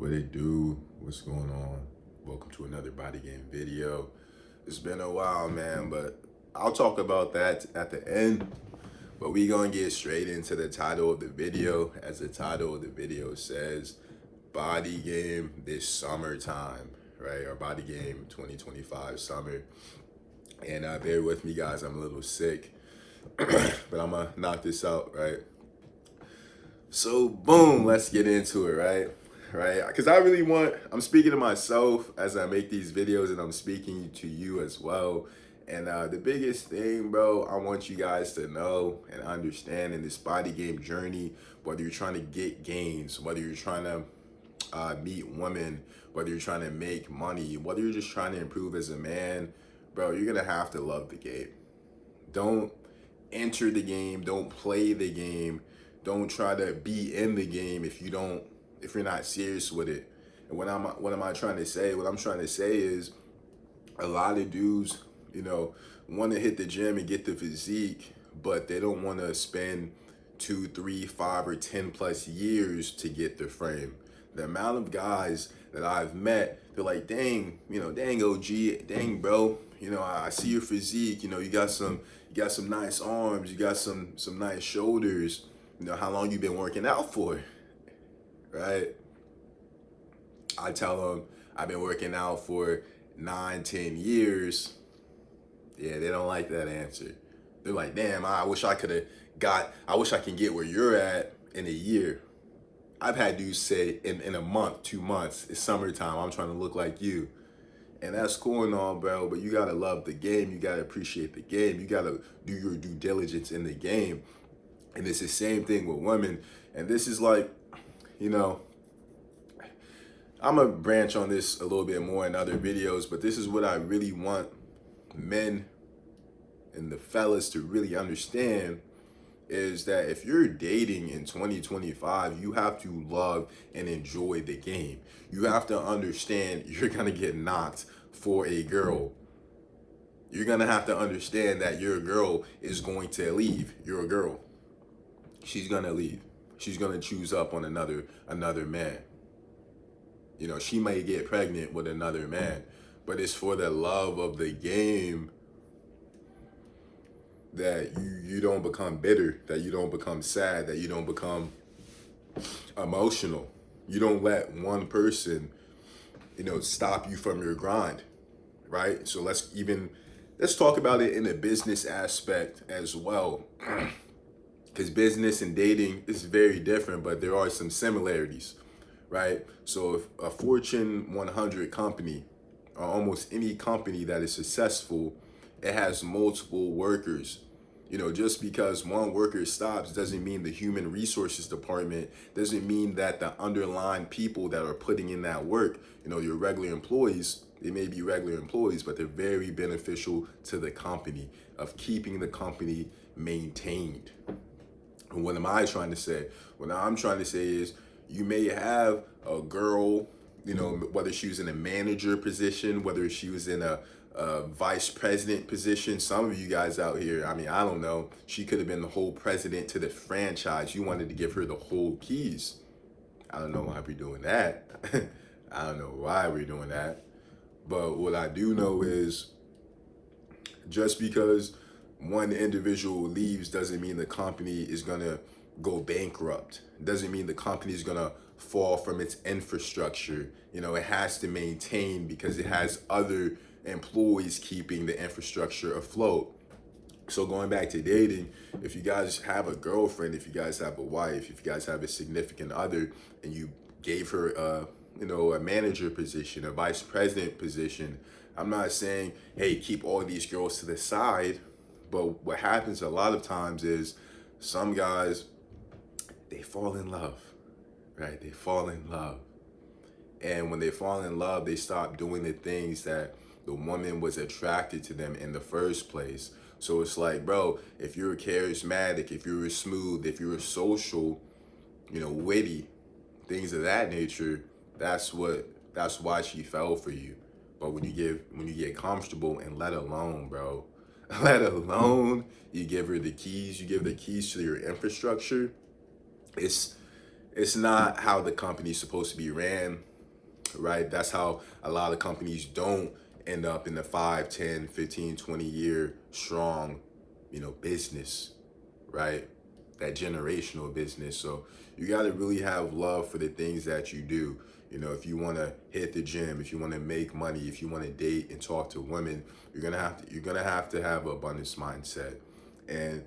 What it do? What's going on? Welcome to another body game video. It's been a while, man, but I'll talk about that at the end. But we gonna get straight into the title of the video. As the title of the video says, body game this summertime, right? Or body game 2025 summer. And bear with me, guys. I'm a little sick, but I'm gonna knock this out, right? So boom, let's get into it, right? Because I'm speaking to myself as I make these videos, and I'm speaking to you as well. And the biggest thing, bro, I want you guys to know and understand in this body game journey, whether you're trying to get gains, whether you're trying to meet women, whether you're trying to make money, whether you're just trying to improve as a man, bro, you're gonna have to love the game. Don't enter the game, don't play the game, don't try to be in the game if you're not serious with it. And what am I trying to say? What I'm trying to say is a lot of dudes, want to hit the gym and get the physique, but they don't want to spend 2, 3, 5, or 10 plus years to get the frame. The amount of guys that I've met, they're like, dang, dang OG, dang bro, I see your physique, you got some nice arms, you got some nice shoulders, how long you been working out for, right? I tell them I've been working out for 9, 10 years. Yeah, they don't like that answer. They're like, damn, I wish I can get where you're at in a year. I've had dudes say in a month, 2 months, it's summertime, I'm trying to look like you. And that's cool and all, bro, but you gotta love the game. You gotta appreciate the game. You gotta do your due diligence in the game. And it's the same thing with women. And this is like, I'm gonna branch on this a little bit more in other videos, but this is what I really want men and the fellas to really understand is that if you're dating in 2025, you have to love and enjoy the game. You have to understand you're gonna get knocked for a girl. You're gonna have to understand that your girl is going to leave. You're a girl. She's gonna leave. She's gonna choose up on another man. She may get pregnant with another man, but it's for the love of the game that you don't become bitter, that you don't become sad, that you don't become emotional. You don't let one person, stop you from your grind, right? So let's talk about it in a business aspect as well. Because business and dating is very different, but there are some similarities, right? So if a Fortune 100 company, or almost any company that is successful, it has multiple workers. Just because one worker stops doesn't mean the human resources department, doesn't mean that the underlying people that are putting in that work, your regular employees, they may be regular employees, but they're very beneficial to the company of keeping the company maintained. And what am I trying to say? What I'm trying to say is you may have a girl, whether she was in a manager position, whether she was in a vice president position. Some of you guys out here, I don't know, she could have been the whole president to the franchise. You wanted to give her the whole keys. I don't know why we're doing that. I don't know why we're doing that. But what I do know is just because one individual leaves doesn't mean the company is gonna go bankrupt. Doesn't mean the company is gonna fall from its infrastructure. It has to maintain because it has other employees keeping the infrastructure afloat. So going back to dating, if you guys have a girlfriend, if you guys have a wife, if you guys have a significant other, and you gave her a manager position, a vice president position, I'm not saying, hey, keep all these girls to the side, but what happens a lot of times is some guys, they fall in love, right? They fall in love. And when they fall in love, they stop doing the things that the woman was attracted to them in the first place. So it's like, bro, if you're charismatic, if you're smooth, if you're social, witty, things of that nature, that's why she fell for you. But when you get comfortable and let alone, bro, let alone you give her the keys, you give the keys to your infrastructure, it's not how the company's supposed to be ran. right? That's how a lot of companies don't end up in the 5, 10, 15, 20-year strong, business, right? That generational business. So you got to really have love for the things that you do. If you want to hit the gym, if you want to make money, if you want to date and talk to women, you're gonna have to have an abundance mindset. And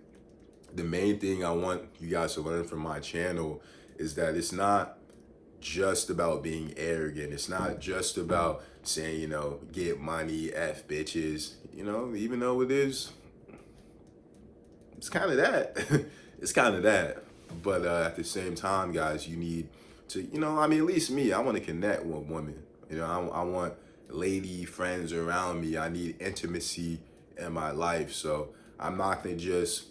the main thing I want you guys to learn from my channel is that it's not just about being arrogant. It's not just about saying, get money, F bitches, even though it's kind of that. It's kind of that. But at the same time, guys, you need to, at least me, I want to connect with women. I want lady friends around me. I need intimacy in my life. So I'm not going to just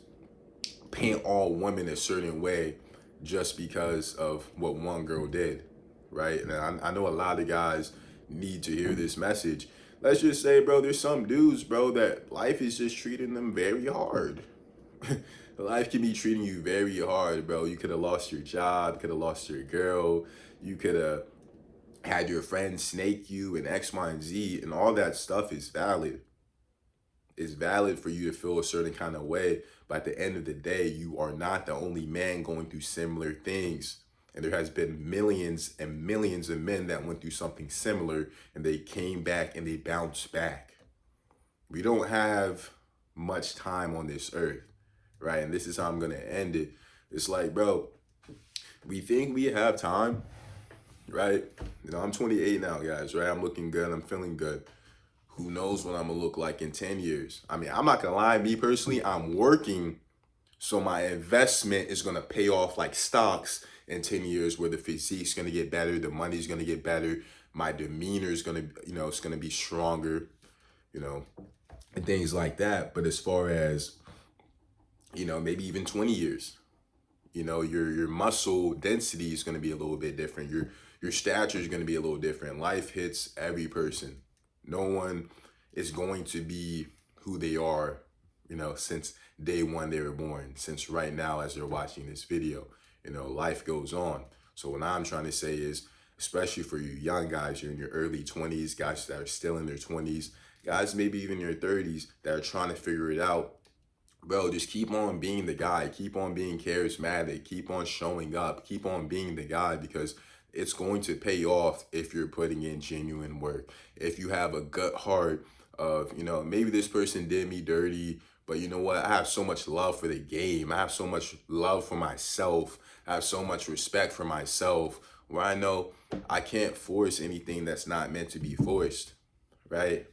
paint all women a certain way just because of what one girl did, right? And I know a lot of guys need to hear this message. Let's just say, bro, there's some dudes, bro, that life is just treating them very hard. Life can be treating you very hard, bro. You could have lost your job, could have lost your girl, you could have had your friends snake you and X, Y, and Z, and all that stuff is valid. It's valid for you to feel a certain kind of way, but at the end of the day, you are not the only man going through similar things. And there has been millions and millions of men that went through something similar and they came back and they bounced back. We don't have much time on this earth, right? And this is how I'm gonna end it. It's like, bro, we think we have time, right? I'm 28 now, guys, right? I'm looking good, I'm feeling good. Who knows what I'm gonna look like in 10 years? I'm not gonna lie, me personally, I'm working, so my investment is gonna pay off like stocks in 10 years, where the physique's gonna get better, the money's gonna get better, my demeanor is gonna, it's gonna be stronger, and things like that. But as far as, maybe even 20 years, your muscle density is gonna be a little bit different. Your stature is gonna be a little different. Life hits every person. No one is going to be who they are, since day one they were born, since right now as they're watching this video. Life goes on. So what I'm trying to say is, especially for you young guys, you're in your early 20s, guys that are still in their 20s, guys maybe even your 30s that are trying to figure it out, bro, just keep on being the guy, keep on being charismatic, keep on showing up, keep on being the guy, because it's going to pay off if you're putting in genuine work. If you have a gut heart of, maybe this person did me dirty, but you know what? I have so much love for the game. I have so much love for myself. I have so much respect for myself, where I know I can't force anything that's not meant to be forced, right?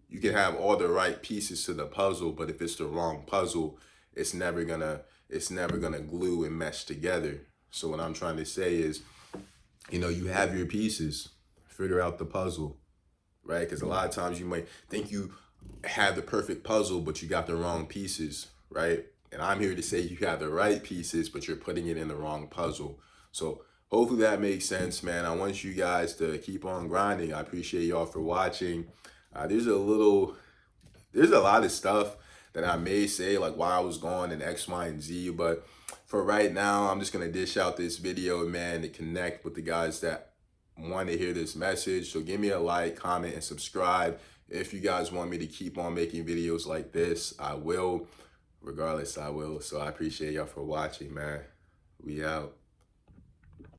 You can have all the right pieces to the puzzle, but if it's the wrong puzzle, it's never gonna glue and mesh together. So what I'm trying to say is, you have your pieces, figure out the puzzle, right? Because a lot of times you might think you have the perfect puzzle, but you got the wrong pieces, right? And I'm here to say you have the right pieces, but you're putting it in the wrong puzzle. So hopefully that makes sense, man. I want you guys to keep on grinding. I appreciate y'all for watching. There's a lot of stuff that I may say, like why I was gone and X, Y, and Z, but for right now, I'm just gonna dish out this video, man, to connect with the guys that want to hear this message. So give me a like, comment, and subscribe. If you guys want me to keep on making videos like this, I will. Regardless, I will. So I appreciate y'all for watching, man. We out.